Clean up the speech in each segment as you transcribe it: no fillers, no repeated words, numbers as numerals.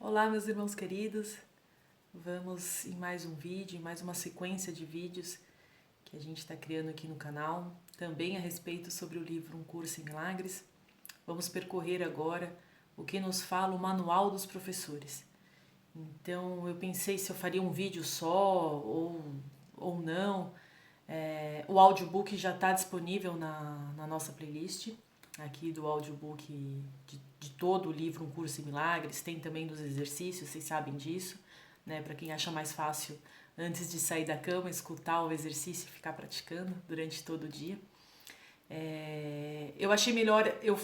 Olá, meus irmãos queridos, vamos em mais um vídeo, em mais uma sequência de vídeos que a gente está criando aqui no canal, também a respeito sobre o livro Um Curso em Milagres. Vamos percorrer agora o que nos fala o Manual dos Professores. Então eu pensei se eu faria um vídeo só ou não. O audiobook já está disponível na nossa playlist, aqui do audiobook de todo o livro Um Curso em Milagres, tem também dos exercícios, vocês sabem disso, né? Para quem acha mais fácil, antes de sair da cama, escutar o exercício e ficar praticando durante todo o dia. Eu achei melhor eu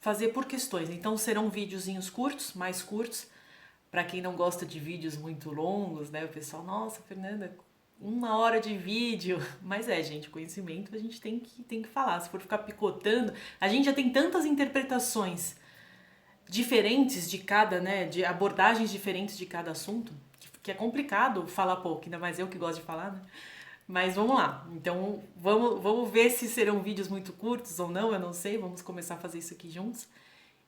fazer por questões, então serão videozinhos curtos, mais curtos, para quem não gosta de vídeos muito longos, né? O pessoal, nossa, Fernanda, 1 hora de vídeo. Mas gente, conhecimento a gente tem que falar. Se for ficar picotando, a gente já tem tantas interpretações diferentes de cada, né? De abordagens diferentes de cada assunto, que é complicado falar pouco, ainda mais eu que gosto de falar, né? Mas vamos lá. Então, vamos ver se serão vídeos muito curtos ou não, eu não sei. Vamos começar a fazer isso aqui juntos.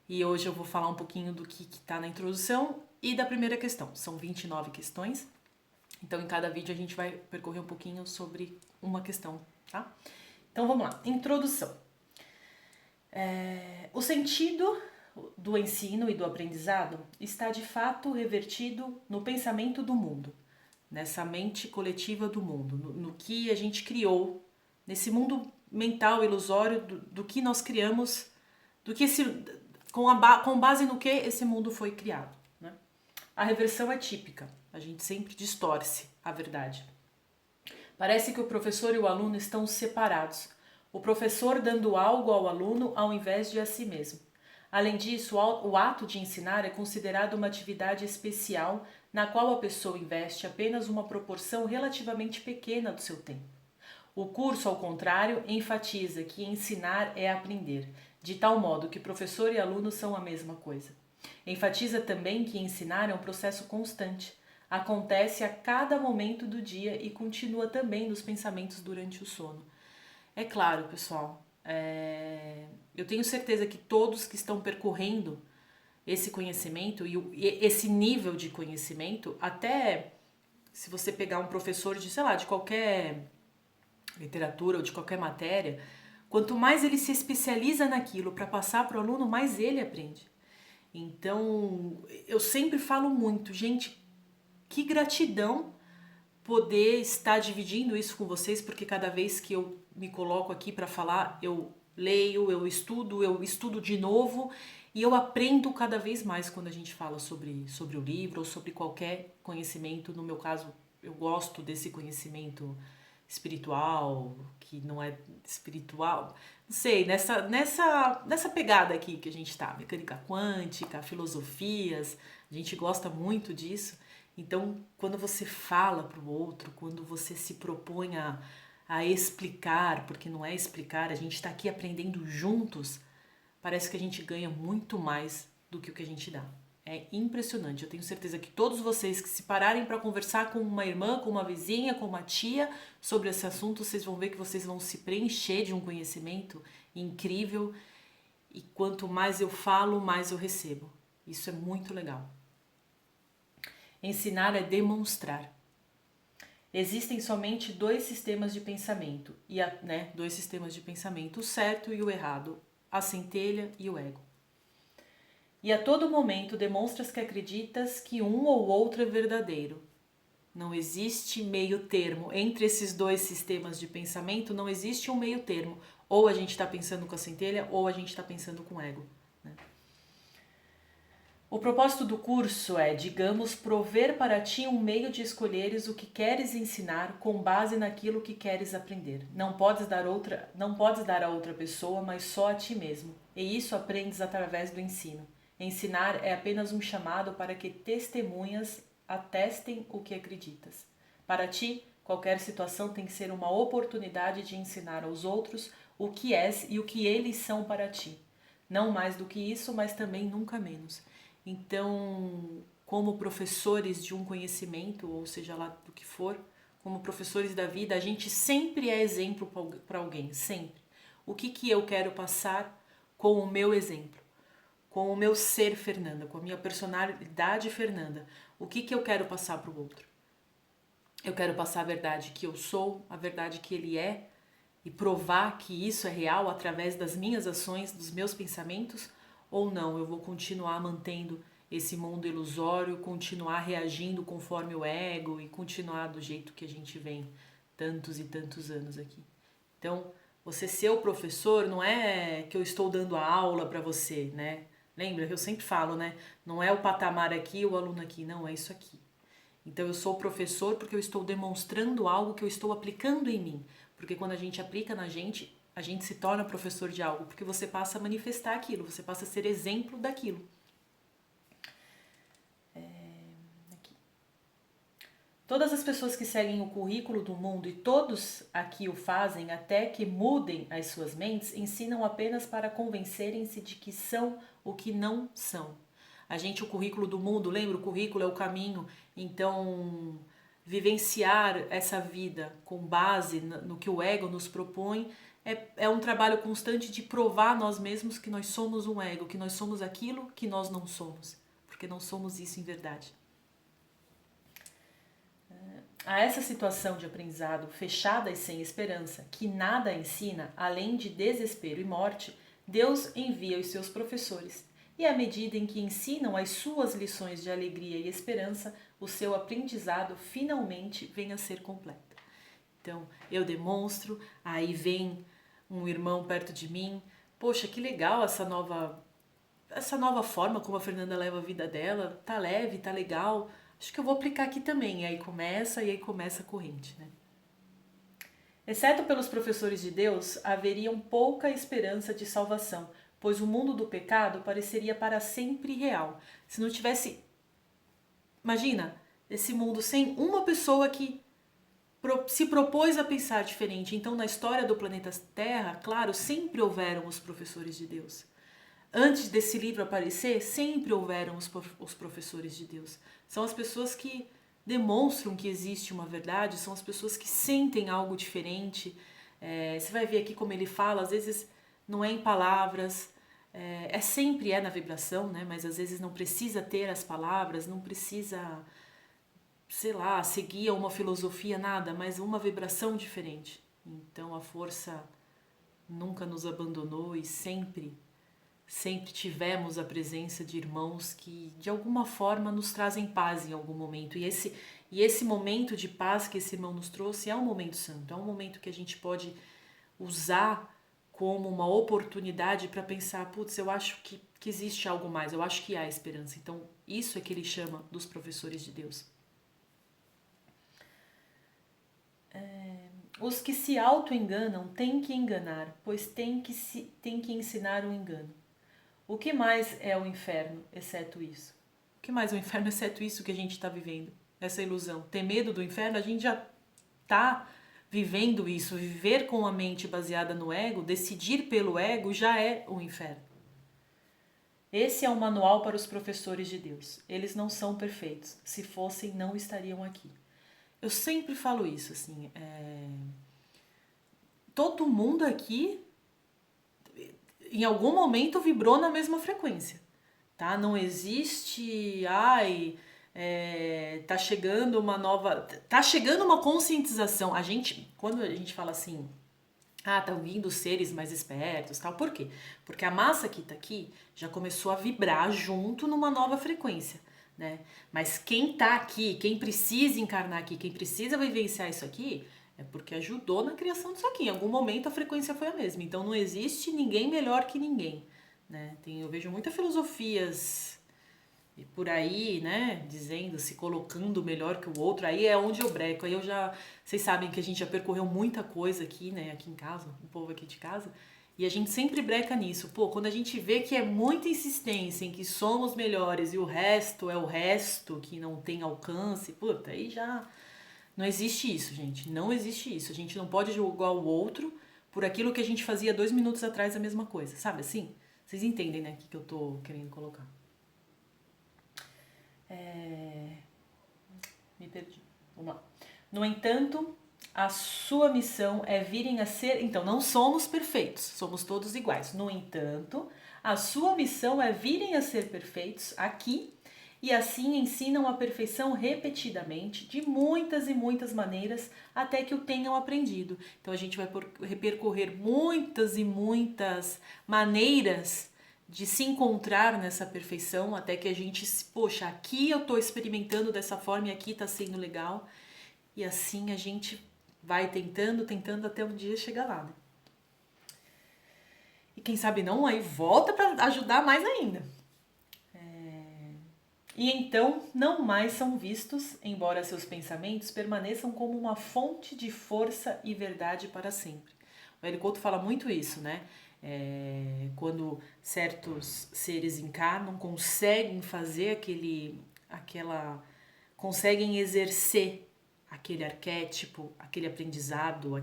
E hoje eu vou falar um pouquinho do que está na introdução e da primeira questão. São 29 questões. Então, em cada vídeo a gente vai percorrer um pouquinho sobre uma questão, tá? Então, vamos lá. Introdução. O sentido do ensino e do aprendizado está de fato revertido no pensamento do mundo, nessa mente coletiva do mundo, no que a gente criou, nesse mundo mental ilusório do que nós criamos, do que com base no que esse mundo foi criado. Né? A reversão é típica, a gente sempre distorce a verdade. Parece que o professor e o aluno estão separados, o professor dando algo ao aluno ao invés de a si mesmo. Além disso, o ato de ensinar é considerado uma atividade especial na qual a pessoa investe apenas uma proporção relativamente pequena do seu tempo. O curso, ao contrário, enfatiza que ensinar é aprender, de tal modo que professor e aluno são a mesma coisa. Enfatiza também que ensinar é um processo constante, acontece a cada momento do dia e continua também nos pensamentos durante o sono. É claro, pessoal, eu tenho certeza que todos que estão percorrendo esse conhecimento e esse nível de conhecimento, até se você pegar um professor de, sei lá, de qualquer literatura ou de qualquer matéria, quanto mais ele se especializa naquilo para passar para o aluno, mais ele aprende. Então, eu sempre falo muito, gente, que gratidão poder estar dividindo isso com vocês, porque cada vez que eu me coloco aqui para falar, eu leio, eu estudo de novo e eu aprendo cada vez mais quando a gente fala sobre o livro ou sobre qualquer conhecimento. No meu caso, eu gosto desse conhecimento espiritual, que não é espiritual, não sei, nessa pegada aqui que a gente tá, mecânica quântica, filosofias, a gente gosta muito disso. Então, quando você fala para o outro, quando você se propõe a explicar, porque não é explicar, a gente está aqui aprendendo juntos, parece que a gente ganha muito mais do que o que a gente dá. É impressionante. Eu tenho certeza que todos vocês que se pararem para conversar com uma irmã, com uma vizinha, com uma tia sobre esse assunto, vocês vão ver que vocês vão se preencher de um conhecimento incrível e quanto mais eu falo, mais eu recebo. Isso é muito legal. Ensinar é demonstrar. Existem somente dois sistemas de pensamento, dois sistemas de pensamento, o certo e o errado, a centelha e o ego. E a todo momento demonstras que acreditas que um ou outro é verdadeiro. Não existe meio termo. Entre esses dois sistemas de pensamento não existe um meio termo. Ou a gente está pensando com a centelha ou a gente está pensando com o ego. Né? O propósito do curso é, digamos, prover para ti um meio de escolheres o que queres ensinar com base naquilo que queres aprender. Não podes dar a outra pessoa, mas só a ti mesmo. E isso aprendes através do ensino. Ensinar é apenas um chamado para que testemunhas atestem o que acreditas. Para ti, qualquer situação tem que ser uma oportunidade de ensinar aos outros o que és e o que eles são para ti. Não mais do que isso, mas também nunca menos. Então, como professores de um conhecimento, ou seja lá do que for, como professores da vida, a gente sempre é exemplo para alguém, sempre. O que eu quero passar com o meu exemplo? com o meu ser Fernanda, com a minha personalidade Fernanda. O que eu quero passar para o outro? Eu quero passar a verdade que eu sou, a verdade que ele é, e provar que isso é real através das minhas ações, dos meus pensamentos, ou não, eu vou continuar mantendo esse mundo ilusório, continuar reagindo conforme o ego e continuar do jeito que a gente vem tantos e tantos anos aqui. Então, você ser o professor não é que eu estou dando a aula para você, né? Lembra que eu sempre falo, né? Não é o patamar aqui, o aluno aqui, não, é isso aqui. Então eu sou professor porque eu estou demonstrando algo que eu estou aplicando em mim. Porque quando a gente aplica na gente, a gente se torna professor de algo, porque você passa a manifestar aquilo, você passa a ser exemplo daquilo. Aqui. Todas as pessoas que seguem o currículo do mundo, e todos aqui o fazem até que mudem as suas mentes, ensinam apenas para convencerem-se de que são o que não são. A gente, o currículo do mundo, lembra? O currículo é o caminho. Então, vivenciar essa vida com base no que o ego nos propõe é um trabalho constante de provar a nós mesmos que nós somos um ego, que nós somos aquilo que nós não somos, porque não somos isso em verdade. A essa situação de aprendizado fechada e sem esperança, que nada ensina além de desespero e morte, Deus envia os seus professores. E à medida em que ensinam as suas lições de alegria e esperança, o seu aprendizado finalmente vem a ser completo. Então, eu demonstro, aí vem um irmão perto de mim, poxa, que legal essa nova forma como a Fernanda leva a vida dela, tá leve, tá legal, acho que eu vou aplicar aqui também. E aí começa a corrente, né? Exceto pelos professores de Deus, haveriam pouca esperança de salvação, pois o mundo do pecado pareceria para sempre real. Se não tivesse, imagina, esse mundo sem uma pessoa que se propôs a pensar diferente. Então, na história do planeta Terra, claro, sempre houveram os professores de Deus. Antes desse livro aparecer, sempre houveram os professores de Deus. São as pessoas que demonstram que existe uma verdade, são as pessoas que sentem algo diferente. Você vai ver aqui como ele fala, às vezes não é em palavras, sempre é na vibração, né? Mas às vezes não precisa ter as palavras, não precisa, sei lá, seguir uma filosofia, nada, mas uma vibração diferente. Então a força nunca nos abandonou e sempre tivemos a presença de irmãos que de alguma forma nos trazem paz em algum momento. E esse momento de paz que esse irmão nos trouxe é um momento santo, é um momento que a gente pode usar como uma oportunidade para pensar, putz, eu acho que existe algo mais, eu acho que há esperança. Então, isso é que ele chama dos professores de Deus. Os que se auto-enganam têm que enganar, pois têm que ensinar o engano. O que mais é o inferno, exceto isso? O que mais é o inferno, exceto isso que a gente está vivendo? Essa ilusão. Ter medo do inferno, a gente já está vivendo isso. Viver com a mente baseada no ego, decidir pelo ego, já é o inferno. Esse é um manual para os professores de Deus. Eles não são perfeitos. Se fossem, não estariam aqui. Eu sempre falo isso, assim. Todo mundo aqui em algum momento vibrou na mesma frequência, tá? Não existe, tá chegando uma conscientização. Quando a gente fala assim, estão vindo seres mais espertos, tal, por quê? Porque a massa que tá aqui já começou a vibrar junto numa nova frequência, né? Mas quem tá aqui, quem precisa encarnar aqui, quem precisa vivenciar isso aqui, é porque ajudou na criação disso aqui. Em algum momento a frequência foi a mesma. Então não existe ninguém melhor que ninguém, né? Eu vejo muitas filosofias por aí, né? Dizendo, se colocando melhor que o outro. Aí é onde eu breco. Aí vocês sabem que a gente já percorreu muita coisa aqui, né? Aqui em casa, o povo aqui de casa. E a gente sempre breca nisso. Pô, quando a gente vê que é muita insistência em que somos melhores e o resto é o resto que não tem alcance, puta, aí já... Não existe isso, gente. Não existe isso. A gente não pode julgar o outro por aquilo que a gente fazia 2 minutos atrás a mesma coisa. Sabe assim? Vocês entendem, né? O que eu tô querendo colocar. Me perdi. Vamos lá. No entanto, a sua missão é virem a ser... Então, não somos perfeitos. Somos todos iguais. No entanto, A sua missão é virem a ser perfeitos aqui e assim ensinam a perfeição repetidamente, de muitas e muitas maneiras, até que o tenham aprendido. Então a gente vai percorrer muitas e muitas maneiras de se encontrar nessa perfeição, até que a gente, poxa, aqui eu estou experimentando dessa forma e aqui está sendo legal. E assim a gente vai tentando até um dia chegar lá. Né? E quem sabe não, aí volta para ajudar mais ainda. E então não mais são vistos, embora seus pensamentos permaneçam como uma fonte de força e verdade para sempre. O Hélio Couto fala muito isso, né? Quando certos seres encarnam, conseguem fazer conseguem exercer aquele arquétipo, aquele aprendizado,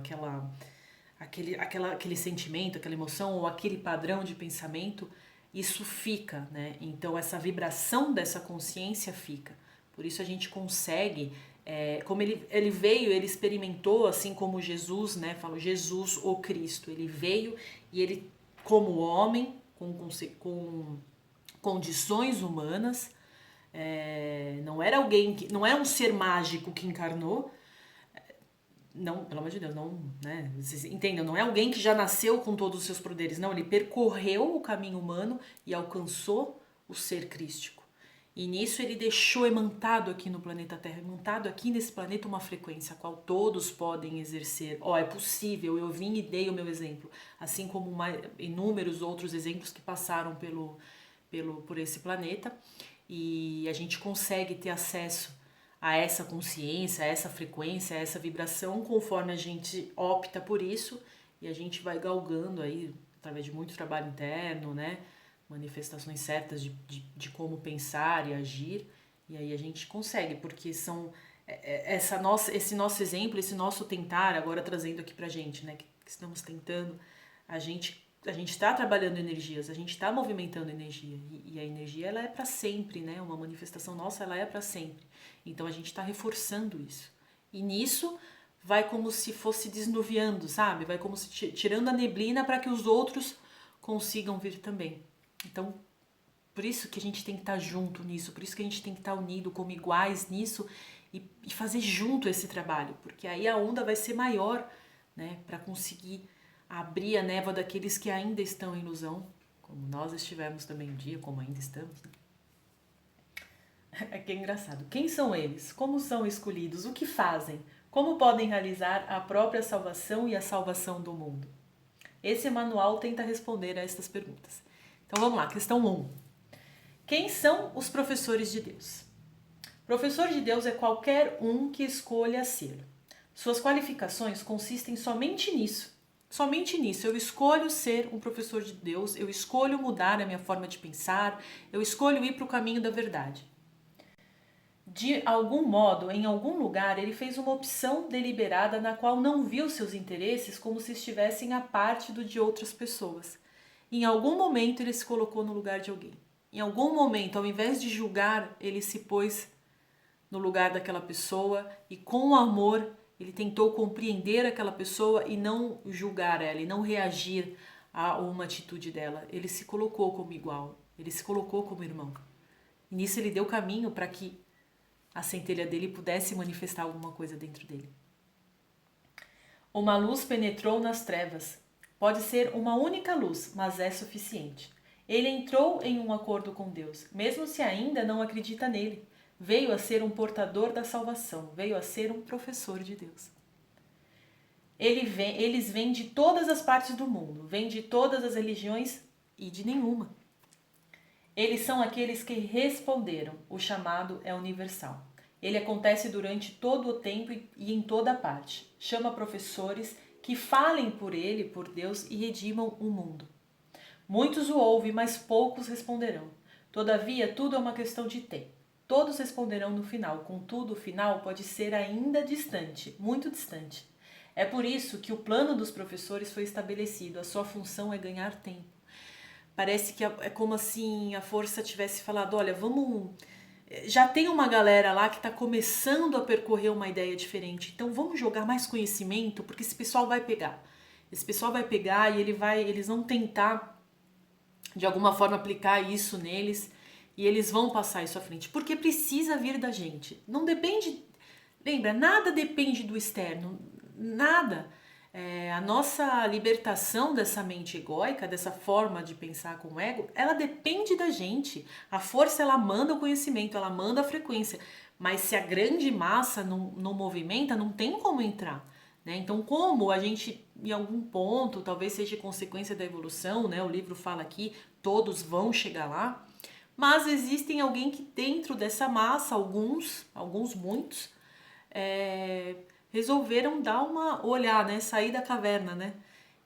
aquele sentimento, aquela emoção ou aquele padrão de pensamento, isso fica, né? Então essa vibração dessa consciência fica. Por isso a gente consegue, como ele veio, ele experimentou, assim como Jesus, né? Falo Jesus, o Cristo, ele veio e ele, como homem, com condições humanas, não era não era um ser mágico que encarnou. Não, pelo amor de Deus, não, né? Vocês entendam, não é alguém que já nasceu com todos os seus poderes, não, ele percorreu o caminho humano e alcançou o ser crístico. E nisso ele deixou imantado aqui no planeta Terra, imantado aqui nesse planeta uma frequência a qual todos podem exercer. É possível, eu vim e dei o meu exemplo, assim como inúmeros outros exemplos que passaram por esse planeta, e a gente consegue ter acesso a essa consciência, a essa frequência, a essa vibração, conforme a gente opta por isso, e a gente vai galgando aí, através de muito trabalho interno, né, manifestações certas de como pensar e agir, e aí a gente consegue, porque esse nosso exemplo, esse nosso tentar, agora trazendo aqui pra gente, né, que estamos tentando, a gente está trabalhando energias, a gente está movimentando energia, e a energia ela é para sempre, né? Uma manifestação nossa ela é para sempre. Então a gente está reforçando isso. E nisso vai como se fosse desnuviando, sabe? Vai como se tirando a neblina para que os outros consigam vir também. Então, por isso que a gente tem que estar junto nisso, por isso que a gente tem que estar unido como iguais nisso e fazer junto esse trabalho, porque aí a onda vai ser maior, né? Para conseguir abrir a névoa daqueles que ainda estão em ilusão, como nós estivemos também um dia, como ainda estamos. Né? É que é engraçado. Quem são eles? Como são escolhidos? O que fazem? Como podem realizar a própria salvação e a salvação do mundo? Esse manual tenta responder a estas perguntas. Então vamos lá, questão 1. Quem são os professores de Deus? Professor de Deus é qualquer um que escolha ser. Suas qualificações consistem somente nisso. Somente nisso, eu escolho ser um professor de Deus, eu escolho mudar a minha forma de pensar, eu escolho ir para o caminho da verdade. De algum modo, em algum lugar, ele fez uma opção deliberada na qual não viu seus interesses como se estivessem à parte do de outras pessoas. Em algum momento ele se colocou no lugar de alguém. Em algum momento, ao invés de julgar, ele se pôs no lugar daquela pessoa e com amor ele tentou compreender aquela pessoa e não julgar ela, e não reagir a uma atitude dela. Ele se colocou como igual, ele se colocou como irmão. E nisso ele deu caminho para que a centelha dele pudesse manifestar alguma coisa dentro dele. Uma luz penetrou nas trevas. Pode ser uma única luz, mas é suficiente. Ele entrou em um acordo com Deus, mesmo se ainda não acredita nele. Veio a ser um portador da salvação, veio a ser um professor de Deus. Eles vêm de todas as partes do mundo, vêm de todas as religiões e de nenhuma. Eles são aqueles que responderam, o chamado é universal. Ele acontece durante todo o tempo e em toda parte. Chama professores que falem por ele, por Deus e redimam o mundo. Muitos o ouvem, mas poucos responderão. Todavia, tudo é uma questão de tempo. Todos responderão no final, contudo, o final pode ser ainda distante, muito distante. É por isso que o plano dos professores foi estabelecido, a sua função é ganhar tempo. Parece que é como assim a força tivesse falado, olha, vamos... Já tem uma galera lá que está começando a percorrer uma ideia diferente, então vamos jogar mais conhecimento, porque esse pessoal vai pegar. Esse pessoal vai pegar e eles vão tentar de alguma forma aplicar isso neles e eles vão passar isso à frente, porque precisa vir da gente. Não depende, lembra, nada depende do externo, nada. A nossa libertação dessa mente egóica, dessa forma de pensar com o ego, ela depende da gente. A força, ela manda o conhecimento, ela manda a frequência, mas se a grande massa não movimenta, não tem como entrar. Né? Então, como a gente, em algum ponto, talvez seja consequência da evolução, né? O livro fala aqui, todos vão chegar lá, mas existem alguém que dentro dessa massa, alguns muitos, resolveram dar uma olhar, né? Sair da caverna, né?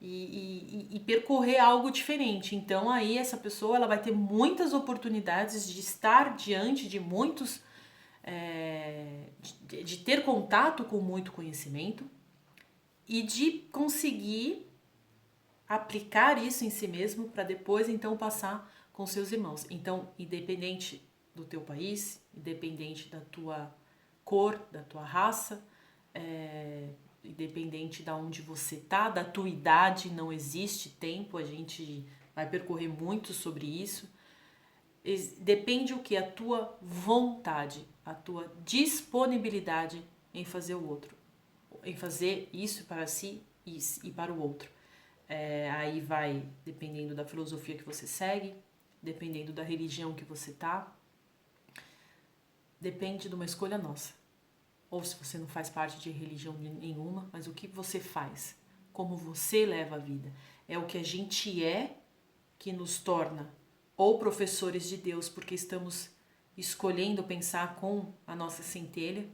E percorrer algo diferente. Então aí essa pessoa ela vai ter muitas oportunidades de estar diante de muitos, de ter contato com muito conhecimento e de conseguir aplicar isso em si mesmo para depois então passar com seus irmãos. Então, independente do teu país, independente da tua cor, da tua raça, independente de onde você tá, da tua idade, não existe tempo, a gente vai percorrer muito sobre isso. Depende o que? A tua vontade, a tua disponibilidade em fazer o outro, em fazer isso para si e para o outro. Aí vai dependendo da filosofia que você segue, dependendo da religião que você tá, depende de uma escolha nossa. Ou se você não faz parte de religião nenhuma, mas o que você faz, como você leva a vida. É o que a gente que nos torna ou professores de Deus, porque estamos escolhendo pensar com a nossa centelha.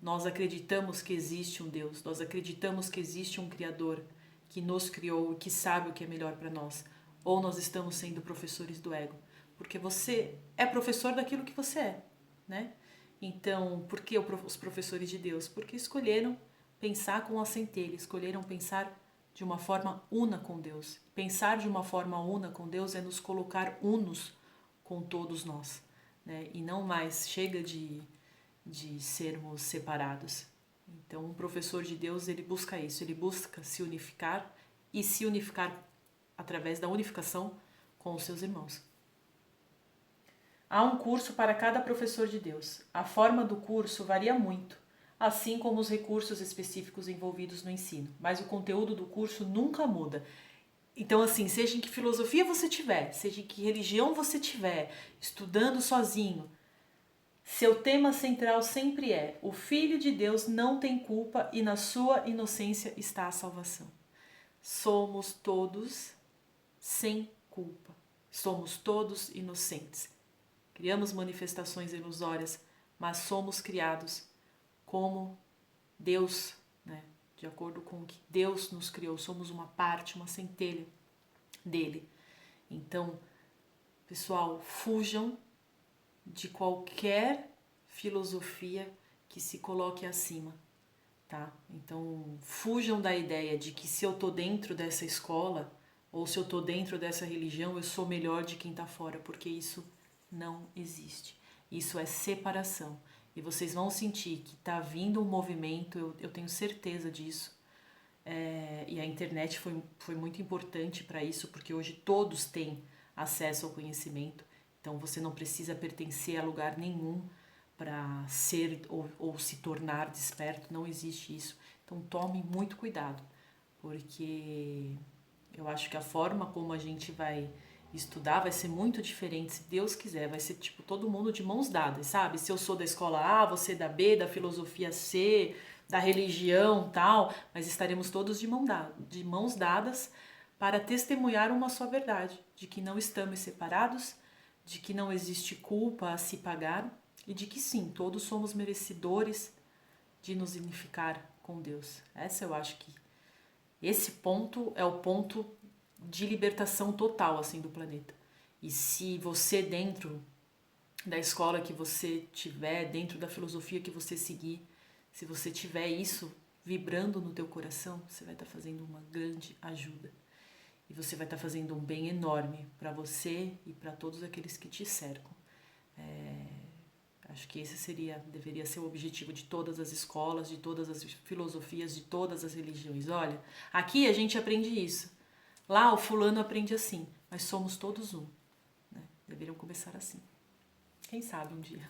Nós acreditamos que existe um Deus, nós acreditamos que existe um Criador que nos criou e que sabe o que é melhor para nós. Ou nós estamos sendo professores do ego, porque você é professor daquilo que você é, né? Então, por que os professores de Deus? Porque escolheram pensar com a centelha, escolheram pensar de uma forma una com Deus. Pensar de uma forma una com Deus é nos colocar unos com todos nós, né? E não mais chega de sermos separados. Então, um professor de Deus, ele busca isso, ele busca se unificar e se unificar através da unificação com os seus irmãos. Há um curso para cada professor de Deus. A forma do curso varia muito, assim como os recursos específicos envolvidos no ensino, mas o conteúdo do curso nunca muda. Então, assim, seja em que filosofia você tiver, seja em que religião você tiver, estudando sozinho, seu tema central sempre é: o Filho de Deus não tem culpa e na sua inocência está a salvação. Somos todos sem culpa. Somos todos inocentes. Criamos manifestações ilusórias, mas somos criados como Deus, né? De acordo com o que Deus nos criou. Somos uma parte, uma centelha dele. Então, pessoal, fujam de qualquer filosofia que se coloque acima, tá? Então, fujam da ideia de que se eu tô dentro dessa escola ou se eu tô dentro dessa religião, eu sou melhor de quem tá fora, porque isso não existe. Isso é separação. E vocês vão sentir que tá vindo um movimento, eu tenho certeza disso. E a internet foi muito importante para isso, porque hoje todos têm acesso ao conhecimento. Então você não precisa pertencer a lugar nenhum para ser ou se tornar desperto, não existe isso. Então tome muito cuidado, porque eu acho que a forma como a gente vai estudar vai ser muito diferente, se Deus quiser, vai ser tipo todo mundo de mãos dadas, sabe? Se eu sou da escola A, você da B, da filosofia C, da religião tal, mas estaremos todos de mãos dadas para testemunhar uma só verdade, de que não estamos separados, de que não existe culpa a se pagar e de que sim, todos somos merecedores de nos unificar com Deus. Eu acho que esse ponto é o ponto de libertação total assim do planeta. E se você dentro da escola que você tiver, dentro da filosofia que você seguir, se você tiver isso vibrando no teu coração, você vai estar fazendo uma grande ajuda. E você vai estar fazendo um bem enorme para você e para todos aqueles que te cercam. Acho que esse deveria ser o objetivo de todas as escolas, de todas as filosofias, de todas as religiões. Olha, aqui a gente aprende isso. Lá o fulano aprende assim. mas somos todos um, né? Deveriam começar assim. Quem sabe um dia.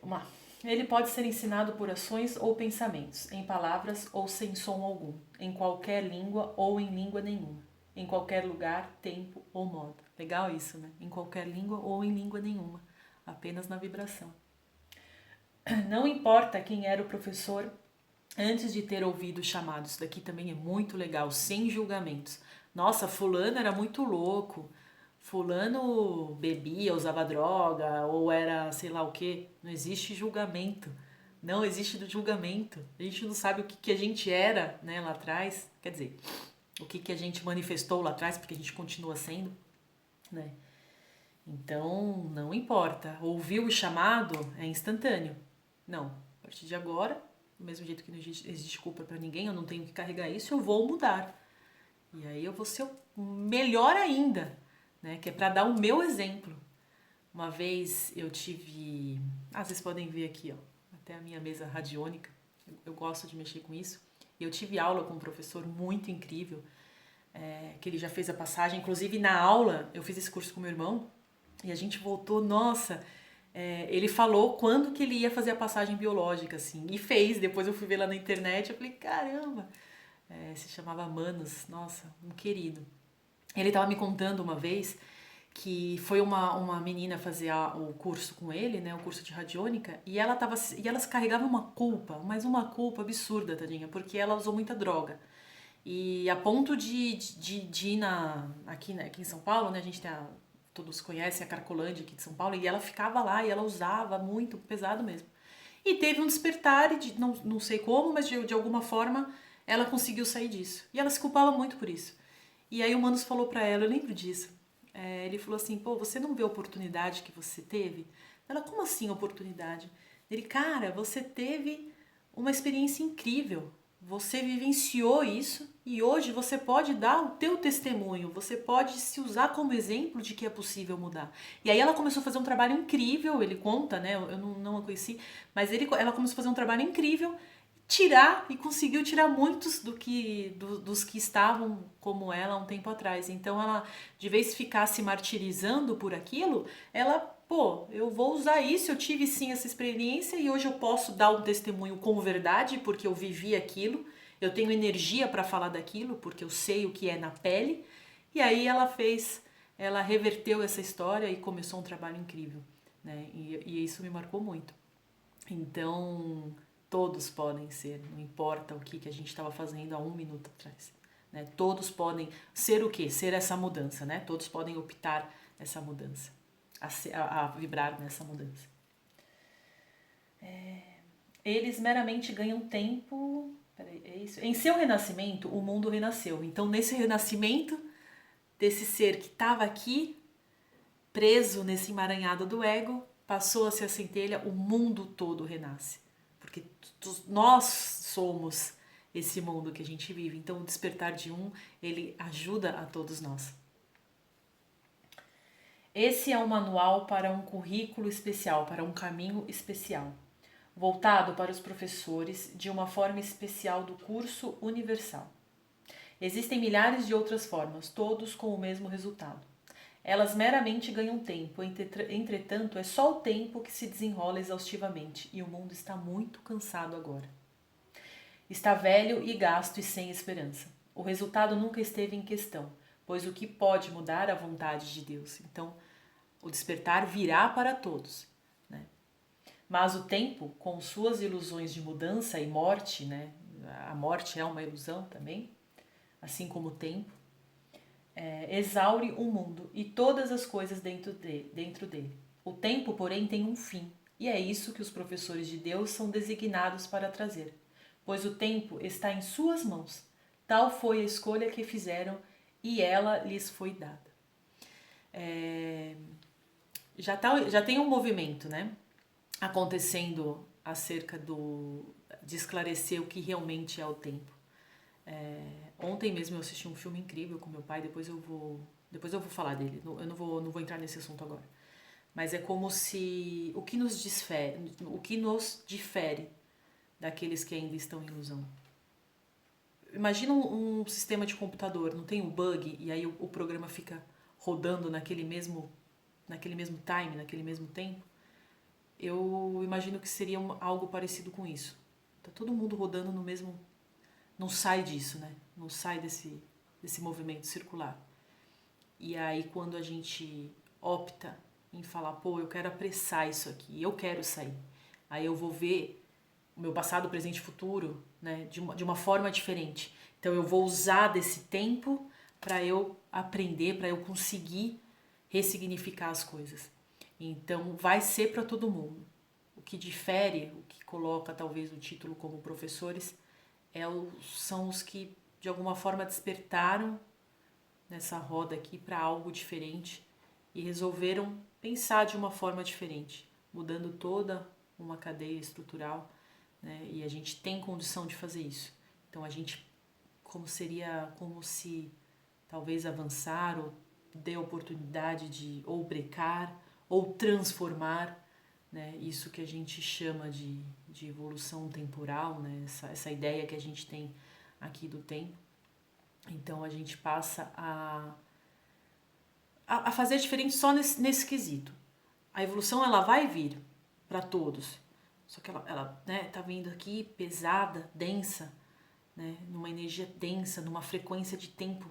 Vamos lá. Ele pode ser ensinado por ações ou pensamentos, em palavras ou sem som algum, em qualquer língua ou em língua nenhuma, em qualquer lugar, tempo ou modo. Legal isso, né? Em qualquer língua ou em língua nenhuma, apenas na vibração. Não importa quem era o professor antes de ter ouvido o chamado. Isso daqui também é muito legal, sem julgamentos. Nossa, fulano era muito louco. Fulano bebia, usava droga, ou era sei lá o quê. Não existe julgamento. Não existe julgamento. A gente não sabe o que a gente era, né, lá atrás. Quer dizer, o que a gente manifestou lá atrás, porque a gente continua sendo, né? Então, não importa. Ouviu o chamado é instantâneo. Não, a partir de agora, do mesmo jeito que não existe culpa pra ninguém, eu não tenho que carregar isso, eu vou mudar. E aí eu vou ser o melhor ainda, né? Que é pra dar o meu exemplo. Uma vez eu tive... vocês podem ver aqui, ó, até a minha mesa radiônica. Eu gosto de mexer com isso. E eu tive aula com um professor muito incrível, que ele já fez a passagem. Inclusive, na aula, eu fiz esse curso com meu irmão, e a gente voltou, nossa... ele falou quando que ele ia fazer a passagem biológica, assim, e fez. Depois eu fui ver lá na internet, eu falei, caramba, se chamava Manos, nossa, um querido. Ele estava me contando uma vez que foi uma menina fazer o curso com ele, né, o curso de radiônica, e ela se carregava uma culpa, mas uma culpa absurda, tadinha, porque ela usou muita droga. E a ponto de ir aqui em São Paulo, né, a gente tem todos conhecem a Cracolândia aqui de São Paulo, e ela ficava lá e ela usava muito, pesado mesmo. E teve um despertar, não sei como, mas de alguma forma ela conseguiu sair disso. E ela se culpava muito por isso. E aí o Manos falou pra ela, eu lembro disso, ele falou assim, pô, você não vê a oportunidade que você teve? Ela, como assim oportunidade? Ele, cara, você teve uma experiência incrível. Você vivenciou isso e hoje você pode dar o teu testemunho, você pode se usar como exemplo de que é possível mudar. E aí ela começou a fazer um trabalho incrível, ele conta, né? Eu não a conheci, mas ela começou a fazer um trabalho incrível, conseguiu tirar muitos dos que estavam como ela há um tempo atrás. Então ela, de vez de ficar se martirizando por aquilo, ela, pô, eu vou usar isso, eu tive sim essa experiência e hoje eu posso dar um testemunho com verdade porque eu vivi aquilo, eu tenho energia para falar daquilo porque eu sei o que é na pele. E aí ela reverteu essa história e começou um trabalho incrível, né? E isso me marcou muito. Então, todos podem ser, não importa o que a gente estava fazendo há um minuto atrás. Né? Todos podem ser o quê? Ser essa mudança, né? Todos podem optar essa mudança, a vibrar nessa mudança. Eles meramente ganham tempo... Peraí, é isso? Em seu renascimento, o mundo renasceu. Então, nesse renascimento desse ser que estava aqui, preso nesse emaranhado do ego, passou-se a centelha, o mundo todo renasce. Porque nós somos esse mundo que a gente vive. Então o despertar de um, ele ajuda a todos nós. Esse é um manual para um currículo especial, para um caminho especial, voltado para os professores de uma forma especial do curso universal. Existem milhares de outras formas, todos com o mesmo resultado. Elas meramente ganham tempo, entretanto, é só o tempo que se desenrola exaustivamente e o mundo está muito cansado agora. Está velho e gasto e sem esperança. O resultado nunca esteve em questão, pois o que pode mudar a vontade de Deus? Então, o despertar virá para todos, né? Mas o tempo, com suas ilusões de mudança e morte, né? A morte é uma ilusão também, assim como o tempo, exaure o mundo e todas as coisas dentro dele. O tempo, porém, tem um fim, e é isso que os professores de Deus são designados para trazer, pois o tempo está em suas mãos. Tal foi a escolha que fizeram e ela lhes foi dada. Já tem um movimento, né, acontecendo acerca de esclarecer o que realmente é o tempo. Ontem mesmo eu assisti um filme incrível com meu pai, depois eu vou falar dele, eu não vou entrar nesse assunto agora. Mas é como se o que nos difere daqueles que ainda estão em ilusão. Imagina um sistema de computador, não tem um bug e aí o programa fica rodando naquele mesmo time, naquele mesmo tempo. Eu imagino que seria algo parecido com isso. Tá todo mundo rodando no mesmo... Não sai disso, né? Não sai desse movimento circular. E aí quando a gente opta em falar, pô, eu quero apressar isso aqui, eu quero sair. Aí eu vou ver o meu passado, presente e futuro, né, de uma forma diferente. Então eu vou usar desse tempo para eu aprender, para eu conseguir ressignificar as coisas. Então vai ser para todo mundo. O que difere, o que coloca talvez o título como professores, são os que de alguma forma despertaram nessa roda aqui para algo diferente e resolveram pensar de uma forma diferente, mudando toda uma cadeia estrutural, né? E a gente tem condição de fazer isso. Então a gente como se talvez avançar ou dê oportunidade de ou brecar ou transformar, né? Isso que a gente chama de evolução temporal, né? Essa ideia que a gente tem aqui do tempo. Então a gente passa a fazer diferente só nesse quesito. A evolução ela vai vir para todos, só que ela né, tá vindo aqui pesada, densa, né, numa energia densa, numa frequência de tempo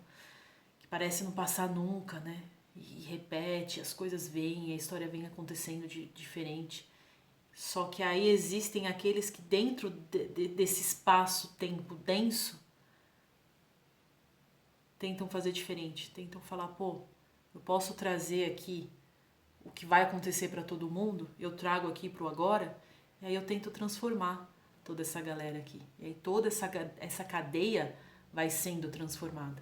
que parece não passar nunca, né? E repete, as coisas vêm, a história vem acontecendo diferente. Só que aí existem aqueles que dentro desse espaço-tempo denso tentam fazer diferente, tentam falar, pô, eu posso trazer aqui o que vai acontecer para todo mundo, eu trago aqui pro agora, e aí eu tento transformar toda essa galera aqui. E aí toda essa cadeia vai sendo transformada,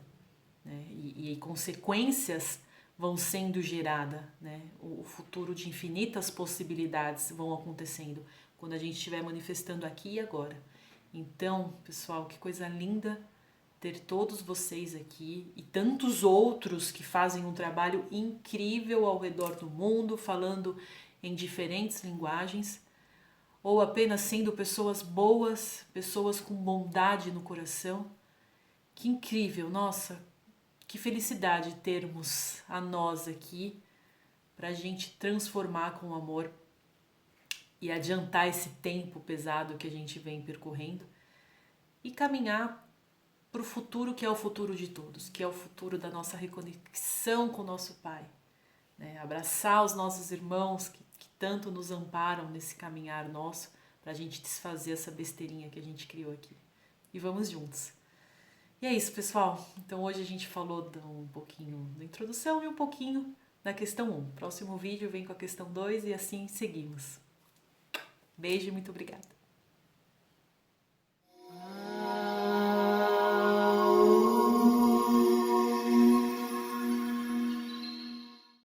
né? E consequências vão sendo geradas, né? O futuro de infinitas possibilidades vão acontecendo quando a gente estiver manifestando aqui e agora. Então, pessoal, que coisa linda ter todos vocês aqui e tantos outros que fazem um trabalho incrível ao redor do mundo, falando em diferentes linguagens, ou apenas sendo pessoas boas, pessoas com bondade no coração. Que incrível, nossa, que felicidade termos a nós aqui para a gente transformar com amor e adiantar esse tempo pesado que a gente vem percorrendo e caminhar para o futuro que é o futuro de todos, que é o futuro da nossa reconexão com o nosso Pai, né? Abraçar os nossos irmãos que tanto nos amparam nesse caminhar nosso, para a gente desfazer essa besteirinha que a gente criou aqui. E vamos juntos. E é isso, pessoal. Então hoje a gente falou um pouquinho da introdução e um pouquinho da questão 1. Próximo vídeo vem com a questão 2 e assim seguimos. Beijo e muito obrigada.